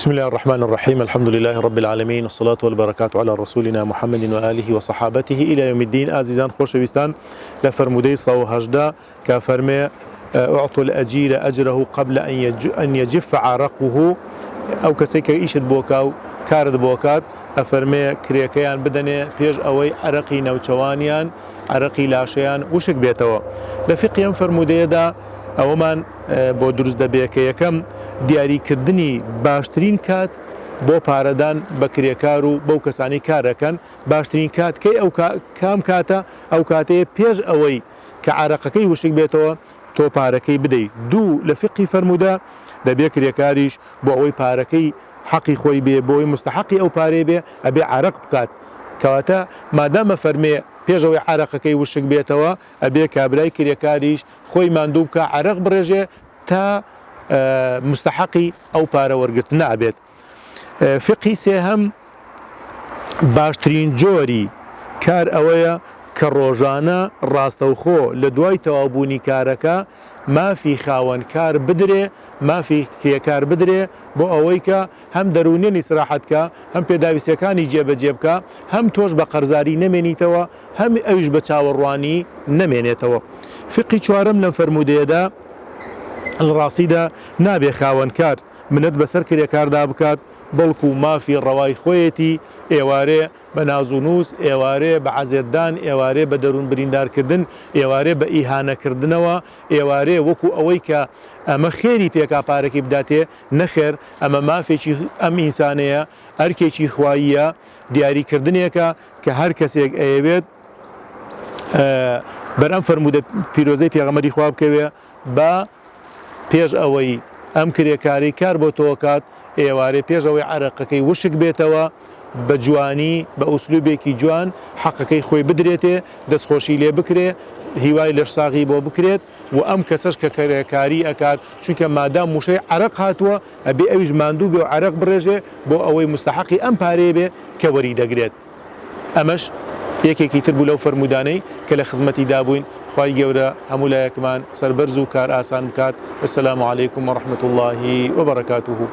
بسم الله الرحمن الرحيم. الحمد لله رب العالمين، والصلاة والبركات على رسولنا محمد وآله وصحابته إلى يوم الدين. عزيزان خوشويستان، لفرمودي صو هجدا كفرمي أعطوا الأجير أجره قبل أن يجف عرقه، أو كسيك إيش بوكاو كارد بوكات أفرمي كريكيان بدني فيج أوي عرقي نوچوانيان عرقي لاشيان وشك بيتوا لفقيا فرمودي دا ئەوەمان بۆ دروست دەبێت کە یەکەم دیاریکردنی باشترین کات بۆ پارەدان بە کرێکار و بەو کەسانی کارەکەن. باشترین کات کەی ئەو کام کاتە ئەو کاتەیە پێش ئەوەی کە عرەقەکەی وشک بێتەوە تۆ پارەکەی بدەیت. دوو لە فقی فەرموودا دەبێت کرێکاریش بۆ ئەوەی پارەکەی حەقی خۆی بێ، بۆی مستحقی ئەو پارەی بێ ئەبێ عرەق بکات. کەواتە مادامە فەرمێ پێشەوەی عرەقەکەی وشک بێتەوە ئەبێ کابرای کرێکاریش خۆی ماندوو بکە عرەق بڕێژێ تا مستحقی ئەو پارە وەرگرتن نابێت. فقی سێهەم باشترین جۆری کار ئەوەیە کە ڕۆژانە ڕاستەوخۆ لە دوای تەوابوونی کارەکە مافی خاوەنکار بدرێ، مافی کێکار بدرێ بۆ ئەوەی کە هەم دەرونێنی سراحەتکە، هەم پێداویستەکانی جێبەجێ بکە، هەم تۆش بە قەرزاری نەمێنیتەوە، هەم ئەویش بە چاوەڕوانی نەمێنێتەوە. فقی چوارەم لەم فەرمودەیەدا ڕاستیدا نابێ خاوەنکار منەت بەسەر کرێکاردا بکات، بەڵکو مافی ڕەوای خۆیەتی ئێوارێ بە ناز و نووس، ئێوارێ بە عەزێتدان، ئێوارێ بە دەروون بریندارکردن، ئێوارێ بە ئیهانەکردنەوە، ئێوارێ وەکو ئەوەی کە ئەمە خێری پێکا پارێکی بداتێ نەخێر، ئەمە مافێکی ئەم ئینسانەیە، ئەرکێکی خواییە، دیاریکردنێکە کە هەر کەسێک ئەیەوێت بەرەم فەرمودە پیرۆزەی پێغەمبەری خوا بکەوێ بە پێش ئەوەی ئەم کرێکاری کار بۆ تۆکات ئێوارێ پێش ئەوەی عرەقەکەی وشک بێتەوە بە جوانی بە ئوسلوبێکی جوان حەقەکەی خۆی بدرێتێ، دەستخۆشی لێ بکرێ، هیوای لەش ساغی بۆ بکرێت و ئەم کەسەش کە کرێکاری ئەکات چونکە مادام موشەی عرەق هاتووە ئەبێ ئەویش ماندوو بێ و عرەق بڕێژێ بۆ ئەوەی مستحقی ئەم پارەیە بێ کە وەری دەگرێت. ئەمەش یەکێکی تر بوو لەو فەرمودانەی کە لە خزمەتی دابووین. خوای گەورە هەموو لایەکمان سەربەرز و کار ئاسان بکات. السلام علیکم و ڕەحمەتوڵڵاهی وبەرەکاتوه.